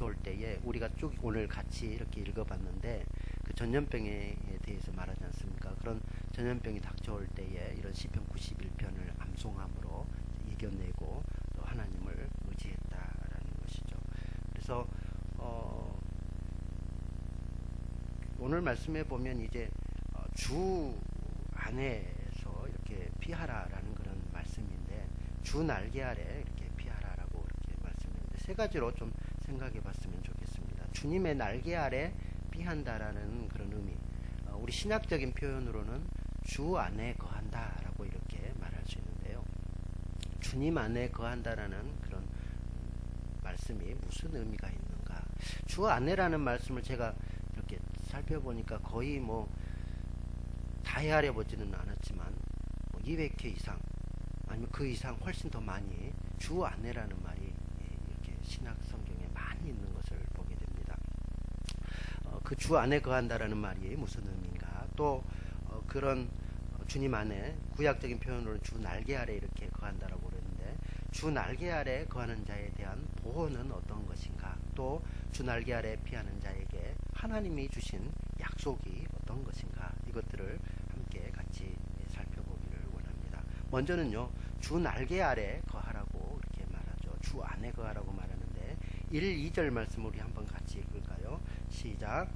닥쳐올 때에 우리가 쭉 오늘 같이 이렇게 읽어봤는데 그 전염병에 대해서 말하지 않습니까? 그런 전염병이 닥쳐올 때에 이런 시편 91편을 암송함으로 이겨내고 또 하나님을 의지했다라는 것이죠. 그래서 오늘 말씀에 보면 이제 주 안에서 이렇게 피하라라는 그런 말씀인데 주 날개 아래 이렇게 피하라라고 이렇게 말씀했는데 세 가지로 좀 생각해 봤으면 좋겠습니다. 주님의 날개 아래 피한다라는 그런 의미, 우리 신학적인 표현으로는 주 안에 거한다라고 이렇게 말할 수 있는데요. 주님 안에 거한다라는 그런 말씀이 무슨 의미가 있는가? 주 안에라는 말씀을 제가 이렇게 살펴보니까 거의 다 헤아려 보지는 않았지만 200회 이상 아니면 그 이상 훨씬 더 많이 주 안에라는 말이 이렇게 신약 성경에 많이 있는 것을 보게 됩니다. 그 주 안에 거한다라는 말이 무슨 의미인가? 또 그런 주님 안에 구약적인 표현으로는 주 날개 아래 이렇게 거한다라고 그러는데 주 날개 아래 거하는 자에 대한 보호는 어떤 것인가? 또 주 날개 아래 피하는 자에게 하나님이 주신 약속이 어떤 것인가? 이것들을 함께 같이 살펴보기를 원합니다. 먼저는요, 주 날개 아래 거하라고 이렇게 말하죠. 주 안에 거하라고 말하는데 1, 2절 말씀 우리 한번 같이 읽을까요? 시작.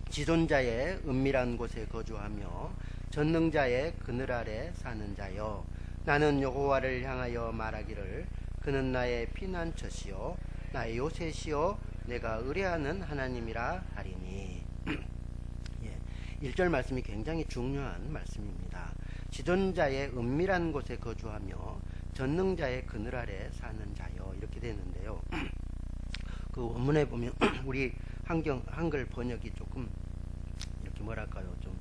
지존자의 은밀한 곳에 거주하며 전능자의 그늘 아래 사는 자여, 나는 여호와를 향하여 말하기를 그는 나의 피난처시요 나의 요새시요 내가 의뢰하는 하나님이라 하리니. 1절 말씀이 굉장히 중요한 말씀입니다. 지존자의 은밀한 곳에 거주하며 전능자의 그늘 아래 사는 자여, 이렇게 되는데요. 그 원문에 보면 우리 한글 번역이 조금 이렇게 뭐랄까요, 좀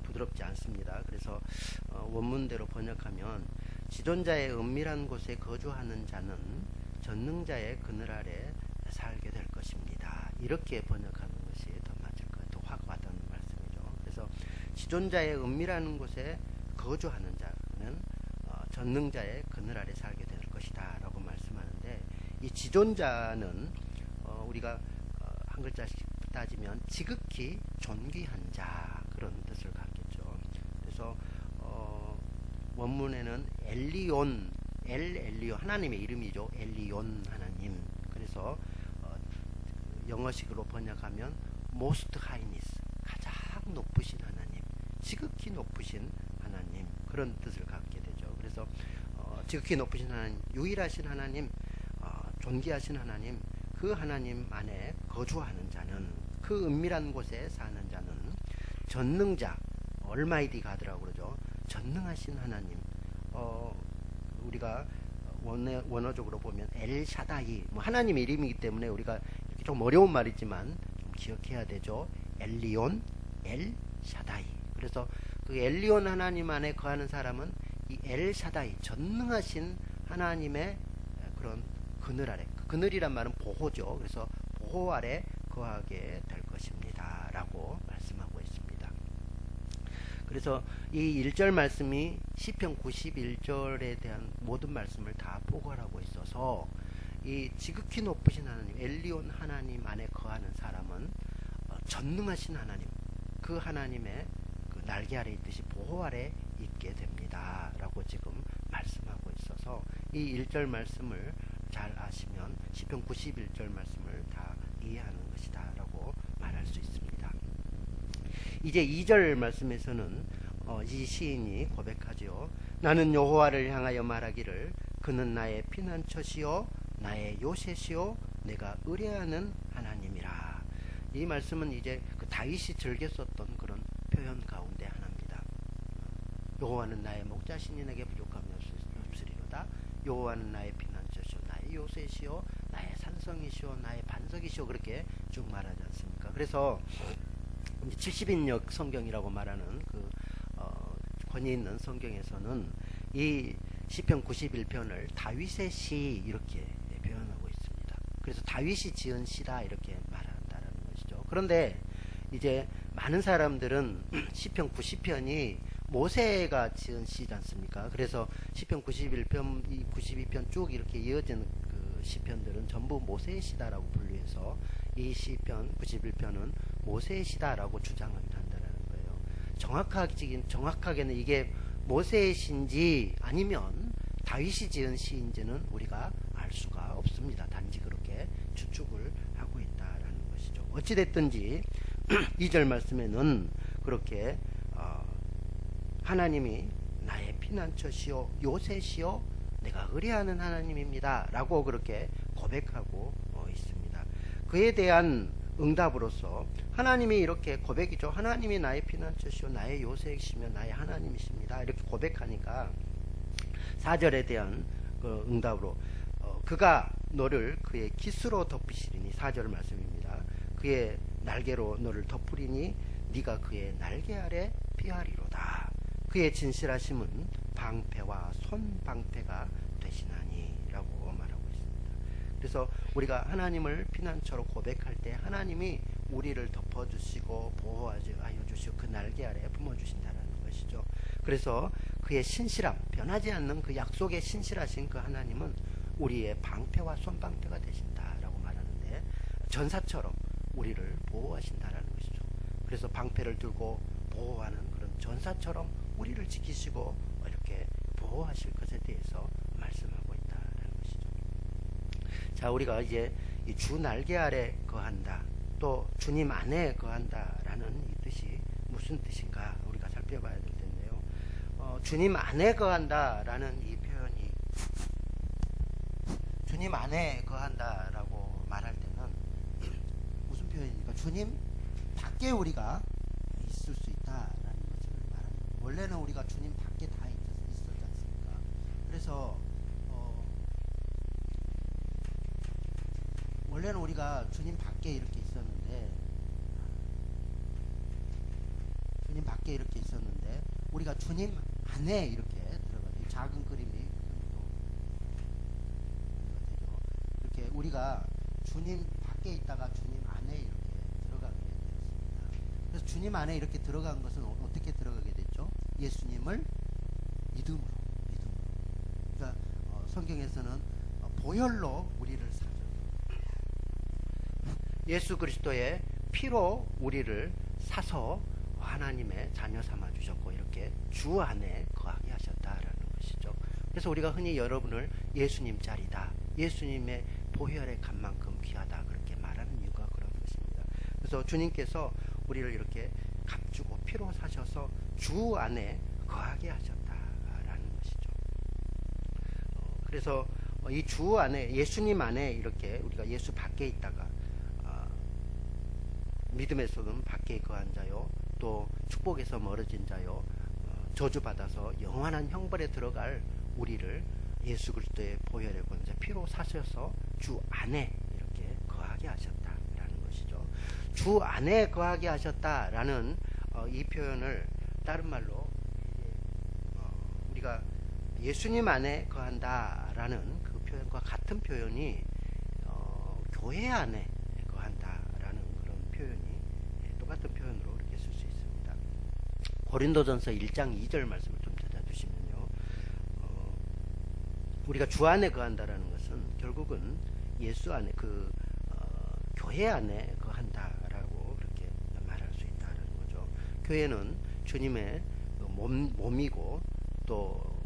부드럽지 않습니다. 그래서 원문대로 번역하면 지존자의 은밀한 곳에 거주하는 자는 전능자의 그늘 아래 살게 될 것입니다. 이렇게 번역하는 것이 더 맞을 것 같아요. 더 확 와닿는 말씀이죠. 그래서 지존자의 은밀한 곳에 거주하는 자는 전능자의 그늘 아래 살게 될 것이다 라고 말씀하는데, 이 지존자는 우리가 한 글자씩 따지면 지극히 존귀한 자, 그런 뜻을 갖겠죠. 그래서 원문에는 엘리온, 엘리온 하나님의 이름이죠. 엘리온 하나님. 그래서 영어식으로 번역하면 most highness, 가장 높으신 하나님, 지극히 높으신 하나님, 그런 뜻을 갖게 되죠. 그래서 지극히 높으신 하나님, 유일하신 하나님, 존귀하신 하나님, 그 하나님 안에 거주하는 자는, 그 은밀한 곳에 사는 자는 전능자, 얼마이디 가드라고 그러죠. 전능하신 하나님. 우리가 원어적으로 보면 엘샤다이, 하나님의 이름이기 때문에 우리가 이렇게 좀 어려운 말이지만 좀 기억해야 되죠. 엘리온, 엘샤다이. 그래서 그 엘리온 하나님 안에 거하는 사람은 이 엘샤다이, 전능하신 하나님의 그런 그늘 아래, 그늘이란 말은 보호죠. 그래서 보호 아래 거하게 될 것입니다 라고 말씀하고 있습니다. 그래서 이 1절 말씀이 시편 91절에 대한 모든 말씀을 다 포괄하고 있어서 이 지극히 높으신 하나님, 엘리온 하나님 안에 거하는 사람은 전능하신 하나님, 그 하나님의 그 날개 아래 있듯이 보호 아래 있게 됩니다 라고 지금 말씀하고 있어서 이 1절 말씀을 잘 아시면 시편 91절 말씀을 다 이해하는 것이다 라고 말할 수 있습니다. 이제 2절 말씀에서는 이 시인이 고백하죠. 나는 여호와를 향하여 말하기를 그는 나의 피난처시요 나의 요새시요 내가 의뢰하는 하나님이라. 이 말씀은 이제 그 다윗이 즐겨 썼던 그런 표현 가운데 하나입니다. 여호와는 나의 목자시니 내게 부족함이 없으리로다. 여호와는 나의 피난처시요 나의 요새시요 나의 산성이시요 나의 반석이시요, 그렇게 쭉 말하지 않습니까? 그래서 70인역 성경이라고 말하는 그 권위 있는 성경에서는 이 시편 91편을 다윗의 시 이렇게 표현하고 있습니다. 그래서 다윗이 지은 시다 이렇게 말한다는 것이죠. 그런데 이제 많은 사람들은 시편 90편이 모세가 지은 시지 않습니까? 그래서 시편 91편, 92편 쭉 이렇게 이어지는 그 시편들은 전부 모세의 시다라고 분류해서 이 시편 91편은 모세의 시다라고 주장을 한다는 거예요. 정확하게는 이게 모세의 시인지 아니면 다윗이 지은 시인지는 우리가 알 수가 없습니다. 단지 그렇게 추측을 하고 있다라는 것이죠. 어찌됐든지 2절 말씀에는 그렇게 하나님이 나의 피난처시오 요새시오 내가 의뢰하는 하나님입니다 라고 그렇게 고백하고 있습니다. 그에 대한 응답으로서 하나님이 이렇게 고백이죠. 하나님이 나의 피난처시오 나의 요새이시며 나의 하나님이십니다 이렇게 고백하니까 4절에 대한 그 응답으로 그가 너를 그의 깃으로 덮으시리니 4절 말씀입니다. 그의 날개로 너를 덮으리니 네가 그의 날개 아래 피하리로다. 그의 진실하심은 방패와 손방패가 되시나니 라고 말하고 있습니다. 그래서 우리가 하나님을 피난처로 고백할 때 하나님이 우리를 덮어주시고 보호하여 주시고 그 날개 아래 품어주신다는 것이죠. 그래서 그의 신실함 변하지 않는 그 약속의 신실하신 그 하나님은 우리의 방패와 손방패가 되신다라고 말하는데 전사처럼 우리를 보호하신다라는 것이죠. 그래서 방패를 들고 보호하는 그런 전사처럼 우리를 지키시고 이렇게 보호하실 것에 대해서 말씀하고 있다라는 것이죠. 자, 우리가 이제 이 주 날개 아래 거한다, 또 주님 안에 거한다라는 이 뜻이 무슨 뜻인가 우리가 살펴봐야 될 텐데요. 주님 안에 거한다라는 이 표현이 주님 안에 거한다라고 말할 때는 무슨 표현입니까? 주님 밖에 우리가 있을 수 있다라는 것을 말합니다. 원래는 우리가 주님 밖에 다 있었지 않습니까? 그래서 원래는 우리가 주님 밖에 이렇게 있었는데 우리가 주님 안에 이렇게 들어가죠. 작은 그림이 이렇게 우리가 주님 밖에 있다가 주님 안에 이렇게 들어가게 되었습니다. 그래서 주님 안에 이렇게 들어간 것은 어떻게 들어가게 됐죠? 예수님을 믿음으로. 그러니까 성경에서는 보혈로 우리를 사죠. 예수 그리스도의 피로 우리를 사서 하나님의 자녀 삼아 주셨고 이렇게 주 안에 거하게 하셨다라는 것이죠. 그래서 우리가 흔히 여러분을 예수님 짤이다, 예수님의 보혈에 간 만큼 귀하다 그렇게 말하는 이유가 그런 것입니다. 그래서 주님께서 우리를 이렇게 값주고 피로 사셔서 주 안에 거하게 하셨다라는 것이죠. 그래서 이 주 안에 예수님 안에 이렇게 우리가 예수 밖에 있다가 믿음에서는 밖에 거한 자요, 또 축복에서 멀어진 자요, 저주받아서 영원한 형벌에 들어갈 우리를 예수 그리스도의 보혈의 권세 피로 사셔서 주 안에 이렇게 거하게 하셨다라는 것이죠. 주 안에 거하게 하셨다라는 이 표현을 다른 말로 우리가 예수님 안에 거한다라는 그 표현과 같은 표현이 교회 안에 거한다라는 그런 표현이 똑같은 표현으로 이렇게 쓸 수 있습니다. 고린도전서 1장 2절 말씀을 좀 찾아주시면요. 우리가 주 안에 거한다라는 것은 결국은 예수 안에 교회 안에 거한다라고 그렇게 말할 수 있다라는 거죠. 교회는 주님의 몸이고 또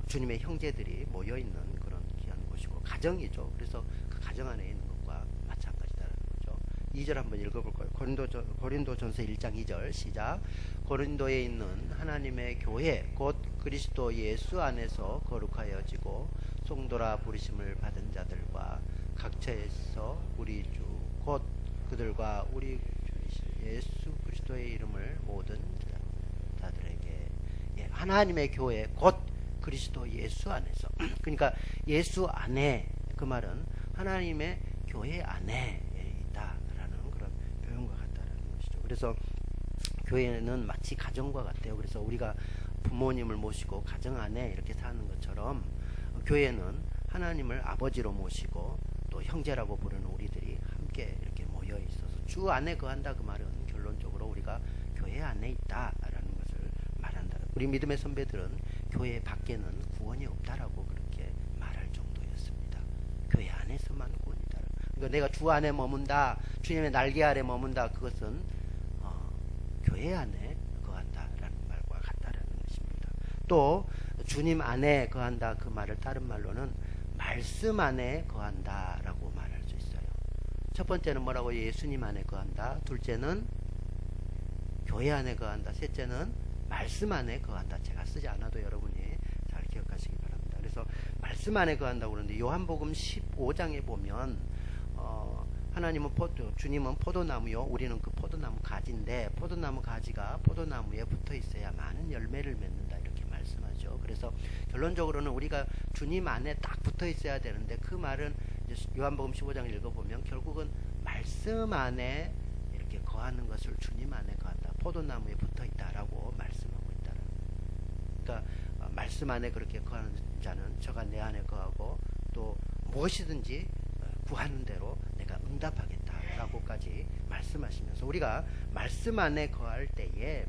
주님의 형제들이 모여 있는 그런 귀한 곳이고 가정이죠. 그래서 그 가정 안에 있는 것과 마찬가지다라는 거죠. 2절 한번 읽어볼까요? 고린도전서 1장 2절 시작. 고린도에 있는 하나님의 교회 곧 그리스도 예수 안에서 거룩하여지고 송도라 부르심을 받은 자들과 각처에서 우리 주 곧 그들과 우리 주 예수 그리스도의 이름을 모든 자들에게 하나님의 교회 곧 그리스도 예수 안에서 그러니까 예수 안에, 그 말은 하나님의 교회 안에 있다라는 그런 표현과 같다라는 것이죠. 그래서 교회는 마치 가정과 같아요. 그래서 우리가 부모님을 모시고 가정 안에 이렇게 사는 것처럼 교회는 하나님을 아버지로 모시고 또 형제라고 부르는 우리들이 함께 이렇게 모여 있어서 주 안에 거한다, 그 말은 결론적으로 우리가 교회 안에 있다라는 것을 말한다. 우리 믿음의 선배들은 교회 밖에는 구원이 없다라고 그렇게 말할 정도였습니다. 교회 안에서만 구원이다. 그러니까 내가 주 안에 머문다, 주님의 날개 아래 머문다, 그것은 교회 안에 거한다라는 말과 같다라는 것입니다. 또 주님 안에 거한다, 그 말을 다른 말로는 말씀 안에 거한다라고 말할 수 있어요. 첫 번째는 뭐라고? 예수님 안에 거한다. 둘째는 교회 안에 거한다. 셋째는 말씀 안에 거한다. 제가 쓰지 않아도 여러분이 잘 기억하시기 바랍니다. 그래서 말씀 안에 거한다고 그러는데 요한복음 15장에 보면 하나님은 주님은 포도나무요, 우리는 그 포도나무 가지인데 포도나무 가지가 포도나무에 붙어 있어야 많은 열매를 맺는다, 이렇게 말씀하죠. 그래서 결론적으로는 우리가 주님 안에 딱 붙어 있어야 되는데, 그 말은 요한복음 15장 읽어보면 결국은 말씀 안에 이렇게 거하는 것을 주님 안에 거한다, 포도나무에 붙어 있다라고 말씀하고 있다. 그러니까 말씀 안에 그렇게 거하는 자는 저가 내 안에 거하고 또 무엇이든지 구하는 대로 내가 응답하겠다라고까지 말씀하시면서, 우리가 말씀 안에 거할 때에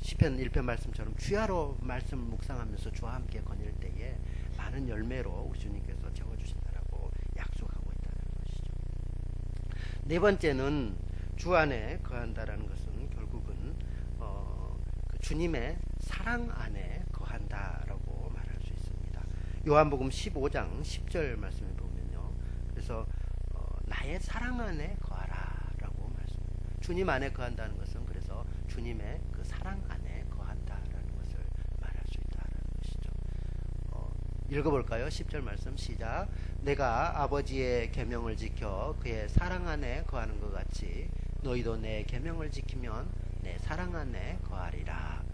시편 1편 말씀처럼 주야로 말씀을 묵상하면서 주와 함께 거닐 때에 많은 열매로 우리 주님께서 채워주신다라고 약속하고 있다는 것이죠. 네 번째는 주 안에 거한다라는 것은 결국은 그 주님의 사랑 안에 거한다라고 말할 수 있습니다. 요한복음 15장 10절 말씀을 보면요, 그래서 나의 사랑 안에 거하라라고 말씀합니다. 주님 안에 거한다는 것은 그래서 주님의 그 사랑 안에 거한다라는 것을 말할 수 있다라는 것이죠. 읽어볼까요? 10절 말씀 시작. 내가 아버지의 계명을 지켜 그의 사랑 안에 거하는 것 같이 너희도 내 계명을 지키면 내 사랑 안에 거하리라.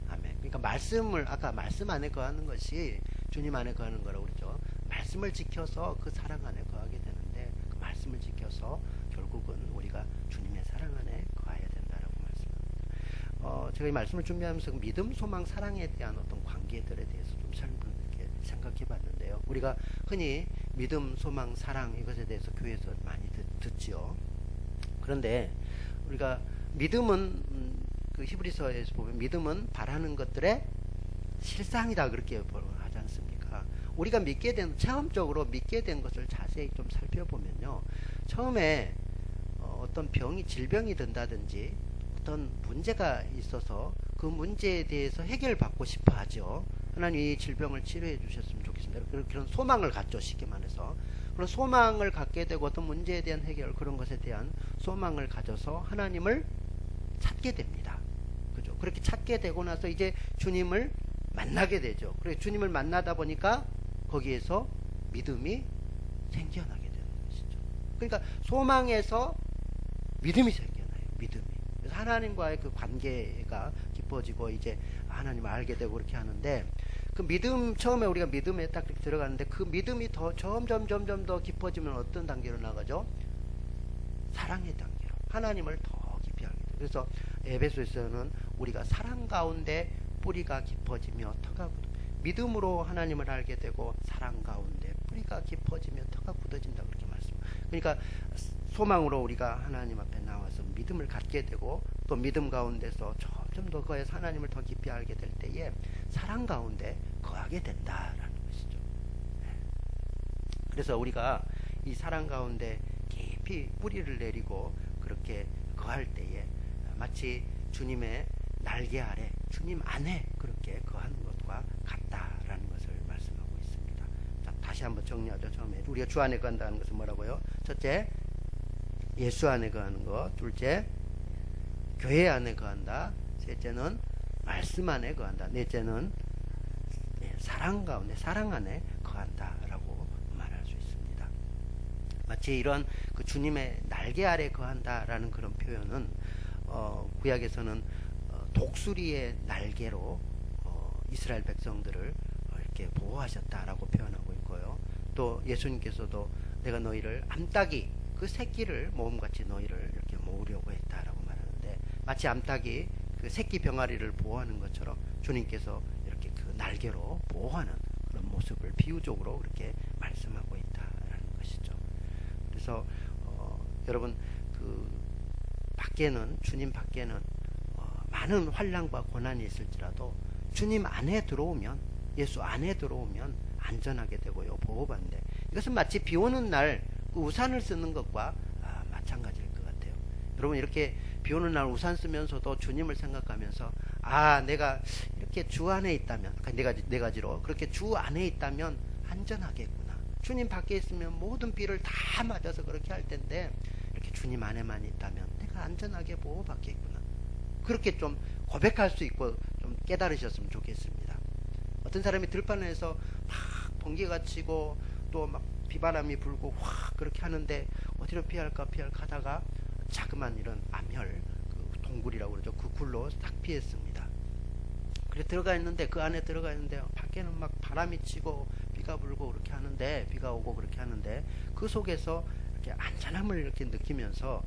아멘. 그러니까 말씀을, 아까 말씀 안에 거하는 것이 주님 안에 거하는 거라고 그러죠. 말씀을 지켜서 그 사랑 안에 거하게 되는데, 그 말씀을 지켜서 결국은 우리가 주님의 사랑 안에 거해야 된다라고 말씀합니다. 제가 이 말씀을 준비하면서 믿음, 소망, 사랑에 대한 어떤 관계들에 대해서 좀 이렇게 생각해 봤는데요. 우리가 흔히 믿음, 소망, 사랑, 이것에 대해서 교회에서 많이 듣지요. 그런데 우리가 믿음은 그 히브리서에서 보면 믿음은 바라는 것들의 실상이다, 그렇게 하지 않습니까? 우리가 믿게 된, 체험적으로 믿게 된 것을 자세히 좀 살펴보면요, 처음에 어떤 질병이 든다든지 어떤 문제가 있어서 그 문제에 대해서 해결받고 싶어 하죠. 하나님 이 질병을 치료해 주셨으면 좋겠습니다. 그런 소망을 갖죠, 쉽게 말해서. 그런 소망을 갖게 되고 어떤 문제에 대한 해결, 그런 것에 대한 소망을 가져서 하나님을 찾게 됩니다. 그죠? 그렇게 찾게 되고 나서 이제 주님을 만나게 되죠. 그래서 주님을 만나다 보니까 거기에서 믿음이 생겨나게 되는 것이죠. 그러니까 소망에서 믿음이 생겨나요. 믿음이. 그래서 하나님과의 그 관계가 깊어지고 이제 하나님을 알게 되고 그렇게 하는데, 그 믿음, 처음에 우리가 믿음에 딱 이렇게 들어가는데 그 믿음이 더 점점 더 깊어지면 어떤 단계로 나가죠? 사랑의 단계로. 하나님을 더 깊이 알게 돼요. 그래서 에베소에서는 우리가 사랑 가운데 뿌리가 깊어지며 터가 굳어. 믿음으로 하나님을 알게 되고 사랑 가운데 뿌리가 깊어지며 터가 굳어진다, 그렇게 말씀합니다. 그러니까 소망으로 우리가 하나님 앞에 나와서 믿음을 갖게 되고 또 믿음 가운데서 점점 더 거해서 하나님을 더 깊이 알게 될 때에 사랑 가운데 거하게 된다라는 것이죠. 그래서 우리가 이 사랑 가운데 깊이 뿌리를 내리고 그렇게 거할 때에 마치 주님의 날개 아래, 주님 안에 그렇게 거하는 것과 같다라는 것을 말씀하고 있습니다. 자, 다시 한번 정리하죠. 처음에 우리가 주 안에 거한다는 것은 뭐라고요? 첫째, 예수 안에 거하는 것. 둘째, 교회 안에 거한다. 셋째는 말씀 안에 거한다. 넷째는 사랑 가운데, 사랑 안에 거한다라고 말할 수 있습니다. 마치 이런 그 주님의 날개 아래 거한다라는 그런 표현은 구약에서는 독수리의 날개로 이스라엘 백성들을 이렇게 보호하셨다라고 표현하고 있고요. 또 예수님께서도 내가 너희를 암탉이 그 새끼를 모음같이 너희를 이렇게 모으려고 했다라고 말하는데, 마치 암탉이 그 새끼 병아리를 보호하는 것처럼 주님께서 이렇게 그 날개로 보호하는 그런 모습을 비유적으로 그렇게 말씀하고 있다라는 것이죠. 그래서 여러분, 그 밖에는, 주님 밖에는 많은 환난과 고난이 있을지라도 주님 안에 들어오면, 예수 안에 들어오면 안전하게 되고요, 보호받는데, 이것은 마치 비 오는 날 그 우산을 쓰는 것과 마찬가지일 것 같아요. 여러분, 이렇게 비 오는 날 우산 쓰면서도 주님을 생각하면서 내가 이렇게 주 안에 있다면, 네 가지로 그렇게 주 안에 있다면 안전하겠구나. 주님 밖에 있으면 모든 비를 다 맞아서 그렇게 할 텐데 이렇게 주님 안에만 있다면 내가 안전하게 보호받겠구나. 그렇게 좀 고백할 수 있고 좀 깨달으셨으면 좋겠습니다. 어떤 사람이 들판에서 막 번개가 치고 또 막 비바람이 불고 확 그렇게 하는데 어디로 피할까 하다가 자그만 이런 암혈, 그 동굴이라고 그러죠. 그 굴로 딱 피했습니다. 그래 들어가 있는데, 그 안에 들어가 있는데 밖에는 막 바람이 치고 비가 불고 그렇게 하는데, 비가 오고 그렇게 하는데 그 속에서 이렇게 안전함을 이렇게 느끼면서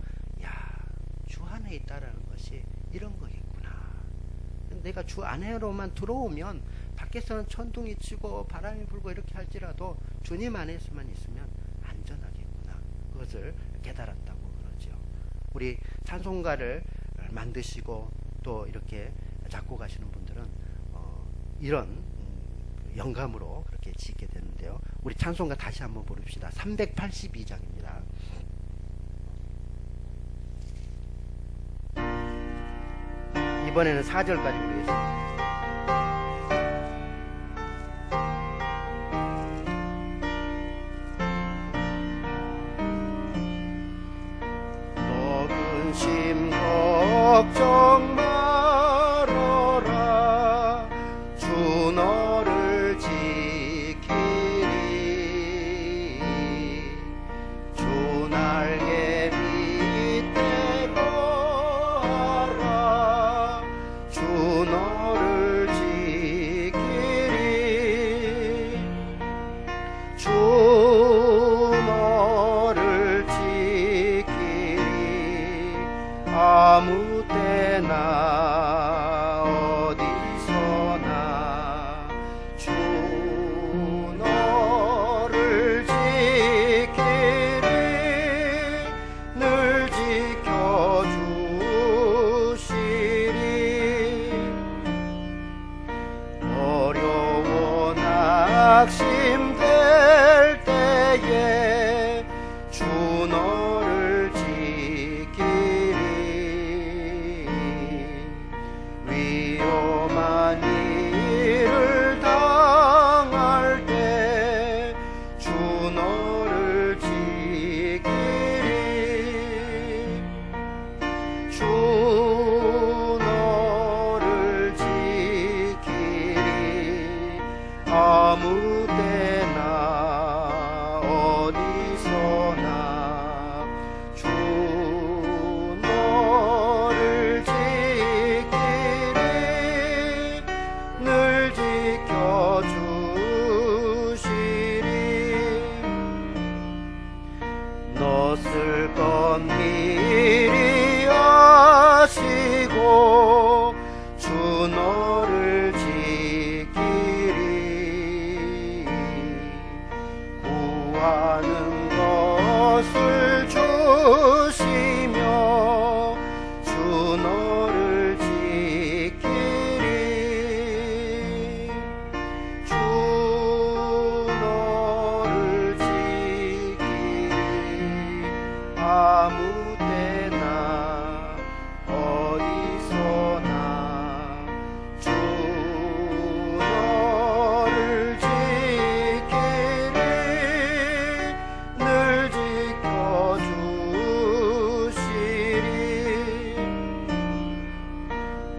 주 안에 있다라는 것이 이런 거겠구나. 내가 주 안으로만 들어오면 밖에서는 천둥이 치고 바람이 불고 이렇게 할지라도 주님 안에서만 있으면 안전하겠구나. 그것을 깨달았다고 그러죠. 우리 찬송가를 만드시고 또 이렇게 작곡하시는 분들은 이런 영감으로 그렇게 짓게 되는데요. 우리 찬송가 다시 한번 부릅시다. 382장입니다. 이번에는 4절까지 부르겠습니다. 너 근심 걱정 말아라. 주 너를 지키리. 주 날개 밑에 거하라. 주 너를 지키리. 주 너를 지키리. 아무 때나 어디서나 주 너를 지키리. 늘 지켜주시리. 어려워 낙심될 때에 주 너를 지키리. 위험한 일을 당할 때 주 너를 지키리. 주 너를 지키리. 아무 때나 어디서나 주 너를 지키리. 늘 지켜주시리. 너 쓸 건 미리 아시고 주 너를 지키리. 구하는 것을 주시며 주 너를 지키리. 주 너를 지키리. 아무 때나 어디서나 주 너를 지키리. 늘 지켜주시리.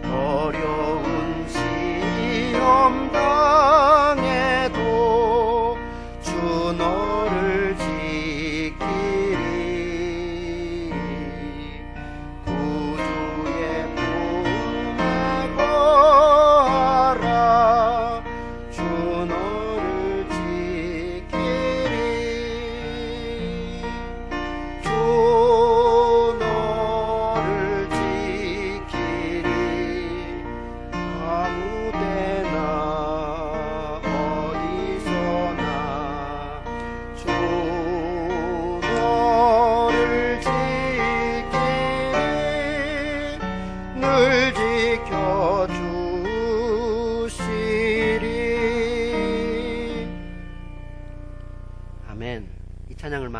어려운 시험 당해도 주 너를 지키리.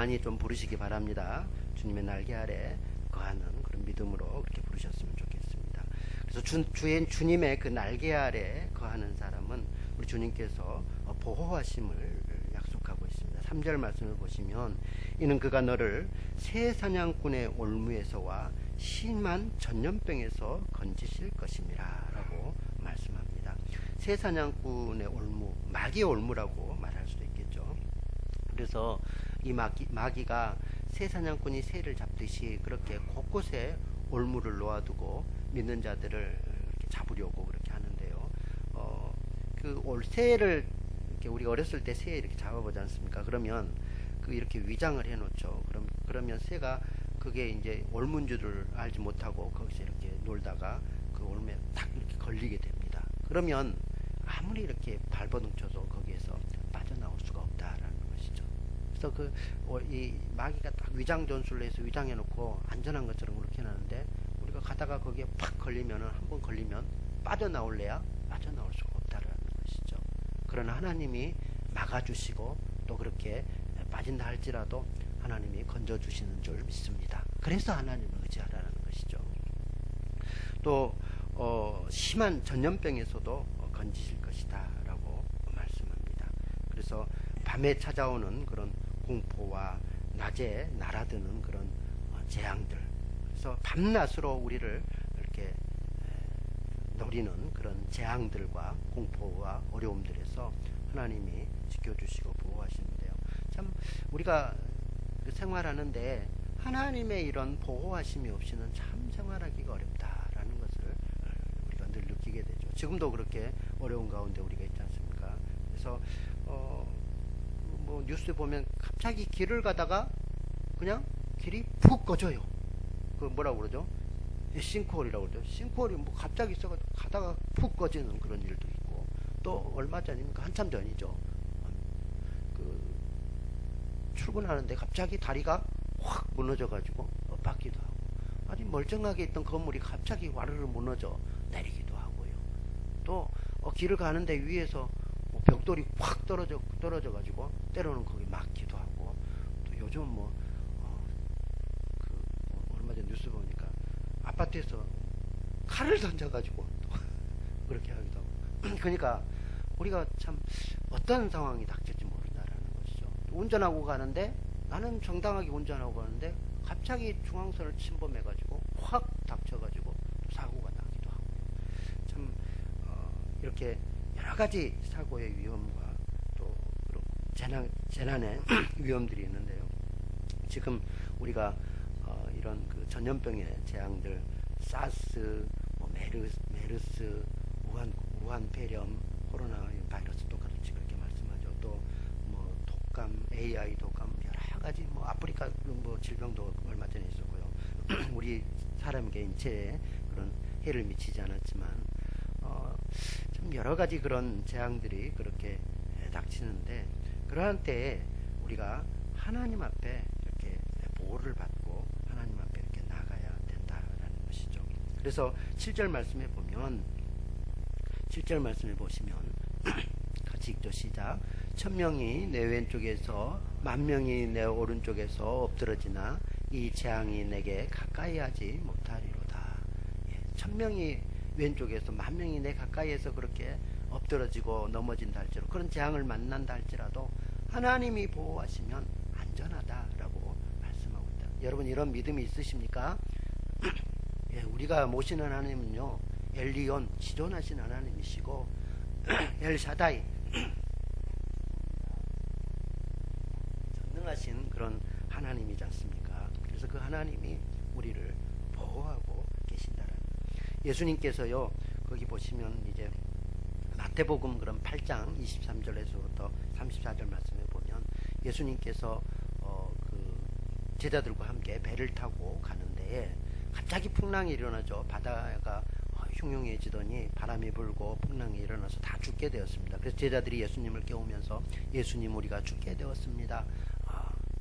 많이 좀 부르시기 바랍니다. 주님의 날개 아래 거하는 그런 믿음으로 그렇게 부르셨으면 좋겠습니다. 그래서 주님의 그 날개 아래 거하는 사람은 우리 주님께서 보호하심을 약속하고 있습니다. 3절 말씀을 보시면 이는 그가 너를 새 사냥꾼의 올무에서와 심한 전염병에서 건지실 것임이라 라고 말씀합니다. 새 사냥꾼의 올무, 마귀의 올무라고 말할 수도 있겠죠. 그래서 이 마귀가 새 사냥꾼이 새를 잡듯이 그렇게 곳곳에 올무를 놓아두고 믿는 자들을 이렇게 잡으려고 그렇게 하는데요. 새를 이렇게 우리가 어렸을 때 새 이렇게 잡아보지 않습니까? 그러면 이렇게 위장을 해놓죠. 그러면 새가 그게 이제 올무인 줄을 알지 못하고 거기서 이렇게 놀다가 그 올무에 딱 이렇게 걸리게 됩니다. 그러면 아무리 이렇게 발버둥쳐도 거기에서 빠져나올 수가 없다라는 것이죠. 그래서 이 마귀가 딱 위장 전술을 해서 위장해놓고 안전한 것처럼 그렇게 해놨는데 우리가 가다가 거기에 팍 걸리면은 한번 걸리면 빠져나올래야 빠져나올 수가 없다라는 것이죠. 그러나 하나님이 막아주시고 또 그렇게 빠진다 할지라도 하나님이 건져주시는 줄 믿습니다. 그래서 하나님을 의지하라는 것이죠. 또 심한 전염병에서도 건지실 것이다 라고 말씀합니다. 그래서 밤에 찾아오는 그런 공포와 낮에 날아드는 그런 재앙들, 그래서 밤낮으로 우리를 이렇게 노리는 그런 재앙들과 공포와 어려움들에서 하나님이 지켜주시고 보호하시는데요. 참 우리가 생활하는데 하나님의 이런 보호하심이 없이는 참 생활하기가 어렵다라는 것을 우리가 늘 느끼게 되죠. 지금도 그렇게 어려운 가운데 우리가 있지 않습니까? 그래서 뭐 뉴스 보면 갑자기 길을 가다가 그냥 길이 푹 꺼져요. 그 뭐라고 그러죠? 싱크홀이라고 그러죠. 싱크홀이 뭐 갑자기 있어가지고 가다가 푹 꺼지는 그런 일도 있고, 또 얼마 전입니까? 한참 전이죠. 출근하는데 갑자기 다리가 확 무너져가지고 엇박기도 하고, 아주 멀쩡하게 있던 건물이 갑자기 와르르 무너져 내리기도 하고요. 또 길을 가는데 위에서 벽돌이 확 떨어져가지고 때로는 거기 막기도 하고, 또 요즘 얼마 전 뉴스 보니까 아파트에서 칼을 던져가지고 또 그렇게 하기도 하고. 그러니까 우리가 참 어떤 상황이 닥칠지 모른다라는 것이죠. 운전하고 가는데, 나는 정당하게 운전하고 가는데 갑자기 중앙선을 침범해가지고 확 닥쳐가지고 또 사고가 나기도 하고, 참 이렇게 여러 가지 사고의 위험과 또 재난의 위험들이 있는데요. 지금 우리가 이런 그 전염병의 재앙들, 사스, 메르스, 우한 폐렴, 코로나 바이러스 똑같이 그렇게 말씀하죠. 또 독감, AI 독감, 여러 가지 아프리카 질병도 얼마 전에 있었고요. 우리 사람에게 인체에 그런 해를 미치지 않았지만 참 여러 가지 그런 재앙들이 그렇게 닥치는데, 그러한 때에 우리가 하나님 앞에 이렇게 보호를 받고 하나님 앞에 이렇게 나가야 된다라는 것이죠. 그래서 7절 말씀에 보시면 같이 읽죠. 시작. 1000명이 내 왼쪽에서 10,000명이 내 오른쪽에서 엎드러지나 이 재앙이 내게 가까이 하지 못하리로다. 1000명이 왼쪽에서 10,000명이 내 가까이에서 그렇게 엎드러지고 넘어진다 할지라도, 그런 재앙을 만난다 할지라도 하나님이 보호하시면 안전하다라고 말씀하고 있다. 여러분, 이런 믿음이 있으십니까? 우리가 모시는 하나님은요, 엘리온, 지존하신 하나님이시고 엘샤다이, 전능하신 그런 하나님이지 않습니까? 그래서 그 하나님이 우리를 보호하고 계신다라는, 예수님께서요, 거기 보시면 이제 마태복음 그런 8장 23절에서부터 34절 말씀에 보면 예수님께서 그 제자들과 함께 배를 타고 가는데 갑자기 풍랑이 일어나죠. 바다가 흉흉해지더니 바람이 불고 풍랑이 일어나서 다 죽게 되었습니다. 그래서 제자들이 예수님을 깨우면서, 예수님, 우리가 죽게 되었습니다.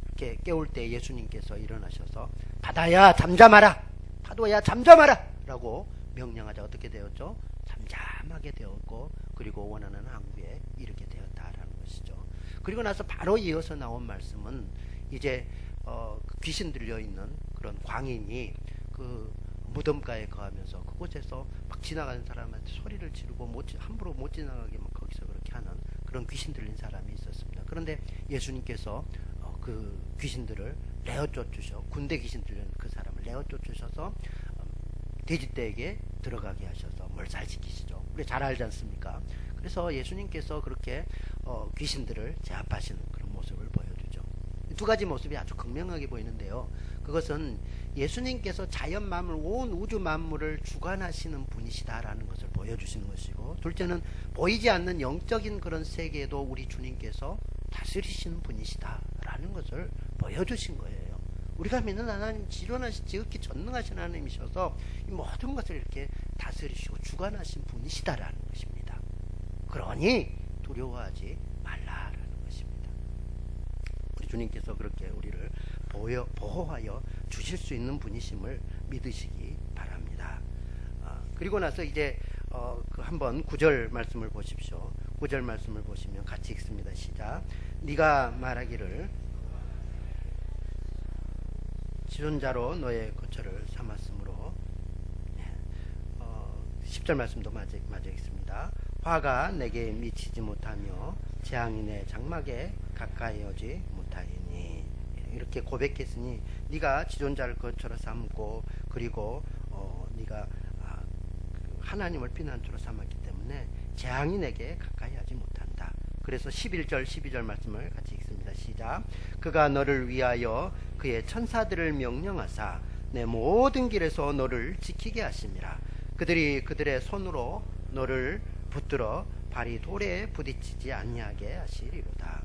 이렇게 깨울 때 예수님께서 일어나셔서 바다야 잠잠하라, 파도야 잠잠하라 라고 명령하자 어떻게 되었죠? 잠잠하게 되었고, 그리고 원하는 항구에 이르게 되었다라는 것이죠. 그리고 나서 바로 이어서 나온 말씀은 이제 그 귀신 들려 있는 그런 광인이 그 무덤가에 거하면서 그곳에서 막 지나가는 사람한테 소리를 지르고 함부로 못 지나가게 막 거기서 그렇게 하는 그런 귀신 들린 사람이 있었습니다. 그런데 예수님께서 그 귀신들을 내어 쫓으셔, 군대 귀신 들린 그 사람을 내어 쫓으셔서 돼지떼에게 들어가게 하셔서 몰살시키시죠. 우리 잘 알지 않습니까? 그래서 예수님께서 그렇게 귀신들을 제압하시는 그런 모습을 보여주죠. 두 가지 모습이 아주 극명하게 보이는데요. 그것은 예수님께서 자연 만물, 온 우주 만물을 주관하시는 분이시다라는 것을 보여주시는 것이고, 둘째는 보이지 않는 영적인 그런 세계에도 우리 주님께서 다스리시는 분이시다라는 것을 보여주신 거예요. 우리가 믿는 하나님 지존하신 지극히 전능하신 하나님이셔서 이 모든 것을 이렇게 다스리시고 주관하신 분이시다라는 것입니다. 그러니 두려워하지 말라라는 것입니다. 우리 주님께서 그렇게 우리를 보호하여 주실 수 있는 분이심을 믿으시기 바랍니다. 그리고 나서 이제 그 한번 9절 말씀을 보십시오. 9절 말씀을 보시면 같이 읽습니다. 시작. 네가 말하기를 지존자로 너의 거처를 삼았으므로. 10절 말씀도 마저 읽습니다. 화가 내게 미치지 못하며 재앙이 내 장막에 가까이 오지 못하리니. 이렇게 고백했으니 네가 지존자를 거처로 삼고 그리고 네가 하나님을 피난처로 삼았기 때문에 재앙이 내게 가까이 하지 못한다. 그래서 11절 12절 말씀을 같이 읽습니다. 시작. 그가 너를 위하여 그의 천사들을 명령하사 내 모든 길에서 너를 지키게 하심이라. 그들이 그들의 손으로 너를 붙들어 발이 돌에 부딪히지 아니하게 하시리로다.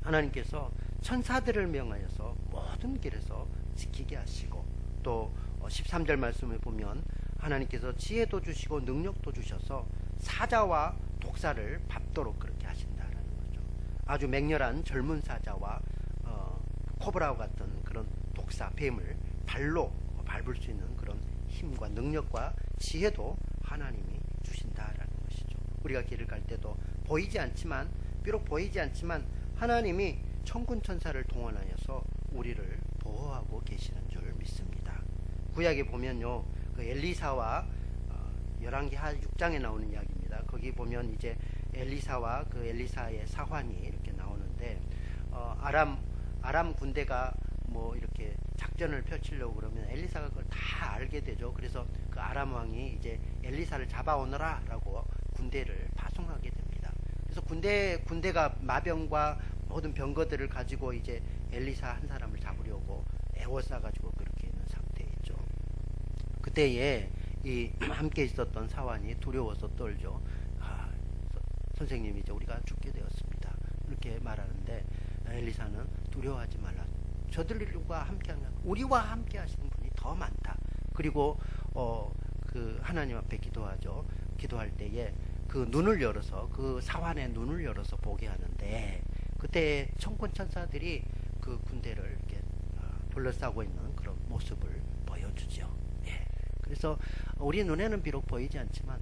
하나님께서 천사들을 명하여서 모든 길에서 지키게 하시고, 또 13절 말씀을 보면 하나님께서 지혜도 주시고 능력도 주셔서 사자와 독사를 밟도록 그렇게 하신다라는 거죠. 아주 맹렬한 젊은 사자와 코브라와 같은 그런 독사, 뱀을 발로 밟을 수 있는 그런 힘과 능력과 지혜도 하나님이 주신다라는 것이죠. 우리가 길을 갈 때도 비록 보이지 않지만 하나님이 천군 천사를 동원하여서 우리를 보호하고 계시는 줄 믿습니다. 구약에 보면요, 그 엘리사와 열왕기 하 6장에 나오는 이야기입니다. 거기 보면 이제 엘리사와 그 엘리사의 사환이 이렇게 나오는데, 아람 군대가 뭐 이렇게 작전을 펼치려고 그러면 엘리사가 그걸 다 알게 되죠. 그래서 그 아람 왕이 이제 엘리사를 잡아오너라라고 군대를 파송하게 됩니다. 그래서 군대가 마병과 모든 병거들을 가지고 이제 엘리사 한 사람을 잡으려고 애워싸가지고 그렇게 있는 상태에 있죠. 그때에 이 함께 있었던 사환이 두려워서 떨죠. 선생님이 이제 우리가 죽게 되었습니다. 이렇게 말하는데 엘리사는 두려워하지 말라. 저들과 함께하면 우리와 함께 하시는 분이 더 많다. 그리고 그 하나님 앞에 기도하죠. 기도할 때에 그 눈을 열어서, 그 사환의 눈을 열어서 보게 하는데, 그때 천군 천사들이 그 군대를 이렇게 둘러싸고 있는 그런 모습을 보여주죠. 그래서 우리 눈에는 비록 보이지 않지만,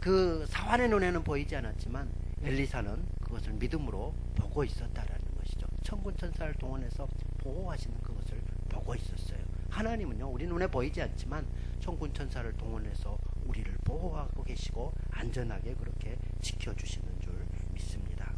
그 사환의 눈에는 보이지 않았지만 엘리사는 그것을 믿음으로 보고 있었다라는 것이죠. 천군 천사를 동원해서 보호하시는 그것을 보고 있었어요. 하나님은요, 우리 눈에 보이지 않지만 천군 천사를 동원해서 우리를 보호하고 계시고 안전하게 그렇게 지켜주시는 줄 믿습니다.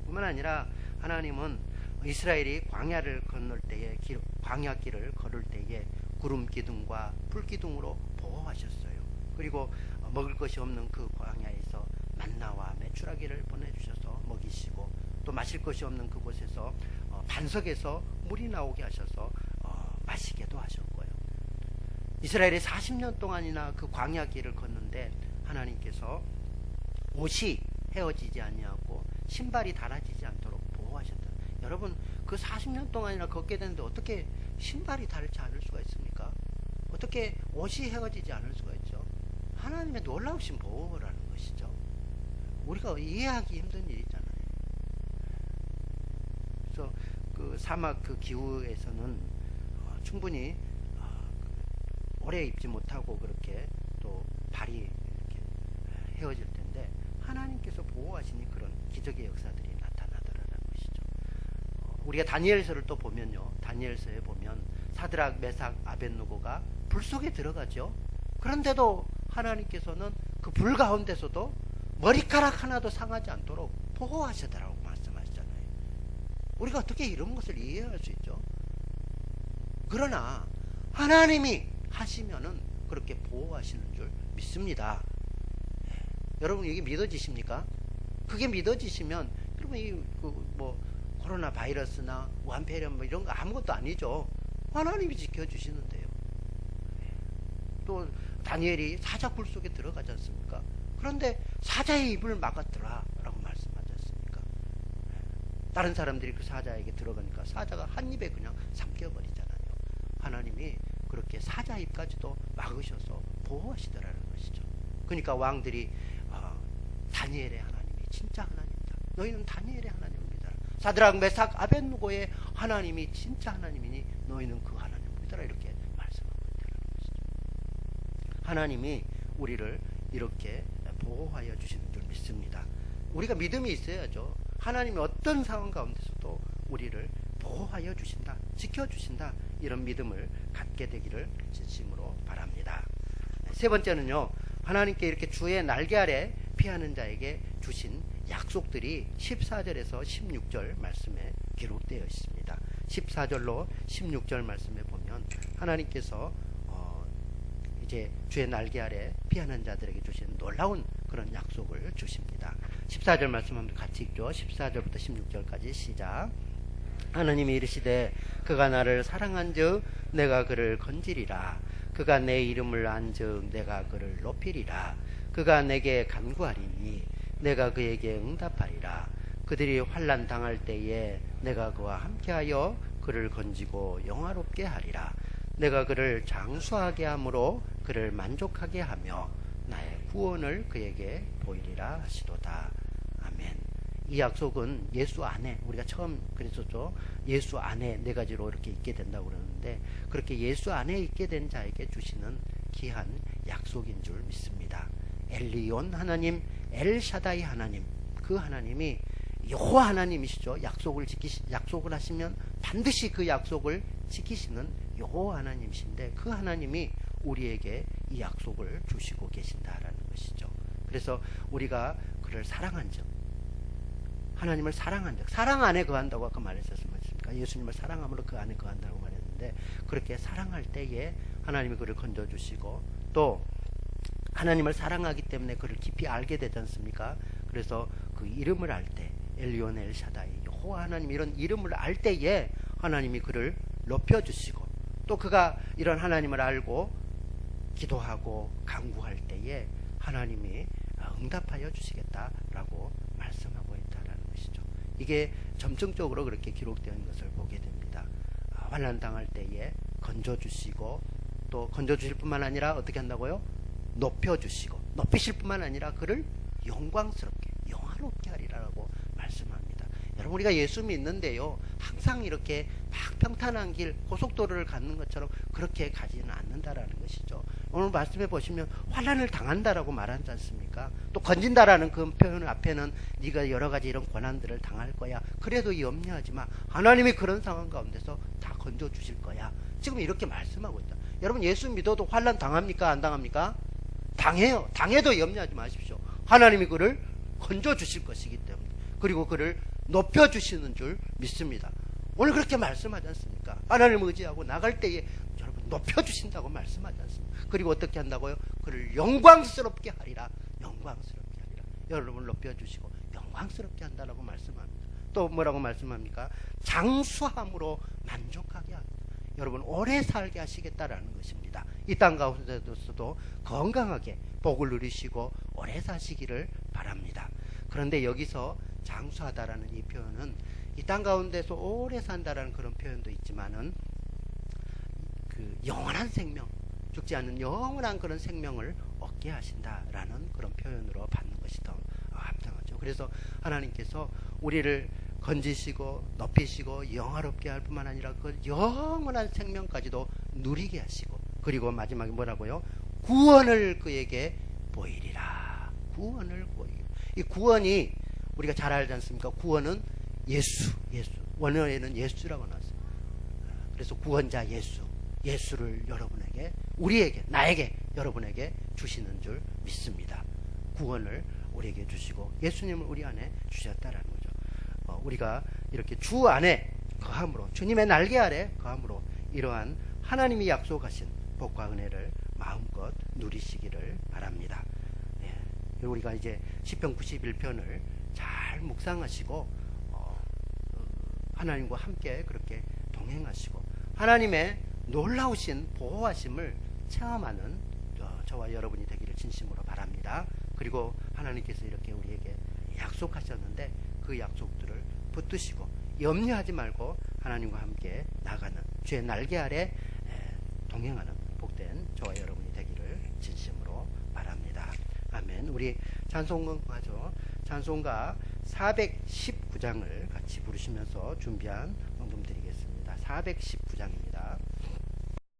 뿐만 아니라 하나님은 이스라엘이 광야를 건널 때에, 광야길을 걸을 때에 구름 기둥과 불 기둥으로 보호하셨어요. 그리고 먹을 것이 없는 그 광야에서 만나와 메추라기를 보내주셔서 먹이시고, 또 마실 것이 없는 그곳에서 반석에서 물이 나오게 하셔서 마시게도 하셨고요. 이스라엘이 40년 동안이나 그 광야 길을 걷는데 하나님께서 옷이 헤어지지 아니하고 신발이 닳아지지 않도록 보호하셨다. 여러분, 그 40년 동안이나 걷게 되는데 어떻게 신발이 닳지 않을 수가 있습니까? 어떻게 옷이 헤어지지 않을 수가 있죠? 하나님의 놀라우신 보호라는 것이죠. 우리가 이해하기 힘든 일이잖아요. 그래서 그 사막 그 기후에서는 충분히 오래 입지 못하고 그렇게 또 발이 이렇게 헤어질 텐데 하나님께서 보호하시니 그런 기적의 역사들이 나타나더라는 것이죠. 우리가 다니엘서를 또 보면요, 다니엘서에 보면 사드락, 메삭, 아벳느고가 불 속에 들어가죠. 그런데도 하나님께서는 그 불 가운데서도 머리카락 하나도 상하지 않도록 보호하시더라고 말씀하시잖아요. 우리가 어떻게 이런 것을 이해할 수 있죠? 그러나 하나님이 하시면은 그렇게 보호하시는 줄 믿습니다. 여러분 이게 믿어지십니까? 그게 믿어지시면 여러분 뭐 코로나 바이러스나 우한폐렴 뭐 이런 거 아무것도 아니죠. 하나님이 지켜주시는데요. 또 다니엘이 사자굴 속에 들어가지 않습니까? 그런데 사자의 입을 막았더라 라고 말씀하지 않습니까? 다른 사람들이 그 사자에게 들어가니까 사자가 한 입에 그냥 삼켜버리잖아요. 하나님이 그렇게 사자 입까지도 막으셔서 보호하시더라는 것이죠. 그러니까 왕들이 다니엘의 하나님이 진짜 하나님이다. 너희는 다니엘의 하나님입니다. 사드락, 메삭, 아벳느고의 하나님이 진짜 하나님이니 너희는 그 하나님입니다. 이렇게 말씀하고 있다는 것이죠. 하나님이 우리를 이렇게 보호하여 주시는 줄 믿습니다. 우리가 믿음이 있어야죠. 하나님이 어떤 상황 가운데서도 우리를 보호하여 주신다, 지켜주신다, 이런 믿음을 갖게 되기를 진심으로 바랍니다. 세 번째는요, 하나님께 이렇게 주의 날개 아래 피하는 자에게 주신 약속들이 14절에서 16절 말씀에 기록되어 있습니다. 14절로 16절 말씀에 보면 하나님께서 이제 주의 날개 아래 피하는 자들에게 주신 놀라운 그런 약속을 주십니다. 14절 말씀 한번 같이 읽죠. 14절부터 16절까지 시작. 하나님이 이르시되 그가 나를 사랑한즉 내가 그를 건지리라. 그가 내 이름을 안즉 내가 그를 높이리라. 그가 내게 간구하리니 내가 그에게 응답하리라. 그들이 환난 당할 때에 내가 그와 함께하여 그를 건지고 영화롭게 하리라. 내가 그를 장수하게 함으로 그를 만족하게 하며 나의 구원을 그에게 보이리라 하시도다. 아멘. 이 약속은 예수 안에, 우리가 처음 그랬었죠. 예수 안에 네 가지로 이렇게 있게 된다고 그러는데, 그렇게 예수 안에 있게 된 자에게 주시는 귀한 약속인 줄 믿습니다. 엘리온 하나님, 엘샤다이 하나님, 그 하나님이 여호와 하나님이시죠. 약속을 하시면 반드시 그 약속을 지키시는 여호와 하나님이신데, 그 하나님이 우리에게 이 약속을 주시고 계신다라는 것이죠. 그래서 우리가 그를 사랑한즉, 하나님을 사랑한즉, 사랑 안에 거한다고 아까 말했었지 않습니까? 예수님을 사랑함으로 그 안에 거한다고 말했는데, 그렇게 사랑할 때에 하나님이 그를 건져주시고, 또 하나님을 사랑하기 때문에 그를 깊이 알게 되지 않습니까? 그래서 그 이름을 알 때, 엘리온 엘샤다이, 여호와 하나님, 이런 이름을 알 때에 하나님이 그를 높여주시고, 또 그가 이런 하나님을 알고 기도하고 간구할 때에 하나님이 응답하여 주시겠다라고 말씀하고 있다라는 것이죠. 이게 점증적으로 그렇게 기록되는 것을 보게 됩니다. 환난 당할 때에 건져주시고, 또 건져주실 뿐만 아니라 어떻게 한다고요? 높여주시고, 높이실 뿐만 아니라 그를 영광스럽게, 영화롭게 하리라고 말씀합니다. 여러분, 우리가 예수 믿는데요, 항상 이렇게 막 평탄한 길, 고속도로를 가는 것처럼 그렇게 가지는 않는다라는 것이죠. 오늘 말씀해 보시면 환난을 당한다라고 말하지 않습니까? 또 건진다라는 그 표현 앞에는 네가 여러 가지 이런 고난들을 당할 거야, 그래도 염려하지 마, 하나님이 그런 상황 가운데서 다 건져 주실 거야, 지금 이렇게 말씀하고 있다. 여러분, 예수 믿어도 환난 당합니까? 안 당합니까? 당해요. 당해도 염려하지 마십시오. 하나님이 그를 건져 주실 것이기 때문에, 그리고 그를 높여 주시는 줄 믿습니다. 오늘 그렇게 말씀하지 않습니까? 하나님을 의지하고 나갈 때에 여러분 높여 주신다고 말씀하지 않습니까? 그리고 어떻게 한다고요? 그를 영광스럽게 하리라. 영광스럽게 하리라. 여러분을 높여 주시고 영광스럽게 한다라고 말씀합니다. 또 뭐라고 말씀합니까? 장수함으로 만족하게 합니다. 여러분 오래 살게 하시겠다라는 것입니다. 이 땅 가운데서도 건강하게 복을 누리시고 오래 사시기를 바랍니다. 그런데 여기서 장수하다라는 이 표현은 이 땅 가운데서 오래 산다라는 그런 표현도 있지만은 그 영원한 생명, 죽지 않는 영원한 그런 생명을 얻게 하신다라는 그런 표현으로 받는 것이 더 합당하죠. 그래서 하나님께서 우리를 건지시고 높이시고 영화롭게 할 뿐만 아니라 그 영원한 생명까지도 누리게 하시고, 그리고 마지막에 뭐라고요? 구원을 그에게 보이리라. 구원을 보이리라. 이 구원이 우리가 잘 알지 않습니까? 구원은 예수. 원어에는 예수라고 나왔어요. 그래서 구원자 예수를 여러분에게, 우리에게, 나에게, 여러분에게 주시는 줄 믿습니다. 구원을 우리에게 주시고 예수님을 우리 안에 주셨다라는 거죠. 우리가 이렇게 주 안에 거함으로, 주님의 날개 아래 거함으로 이러한 하나님이 약속하신 복과 은혜를 마음껏 누리시기를 바랍니다. 예. 우리가 이제 시편 91편을 잘 묵상하시고 하나님과 함께 그렇게 동행하시고 하나님의 놀라우신 보호하심을 체험하는 저와 여러분이 되기를 진심으로 바랍니다. 그리고 하나님께서 이렇게 우리에게 약속하셨는데 그 약속들을 붙드시고 염려하지 말고 하나님과 함께 나가는 주의 날개 아래 동행하는 복된 저와 여러분이 되기를 진심으로 바랍니다. 아멘. 우리 찬송가죠. 찬송가 419장을 같이 부르시면서 준비한 헌금 드리겠습니다. 419장입니다.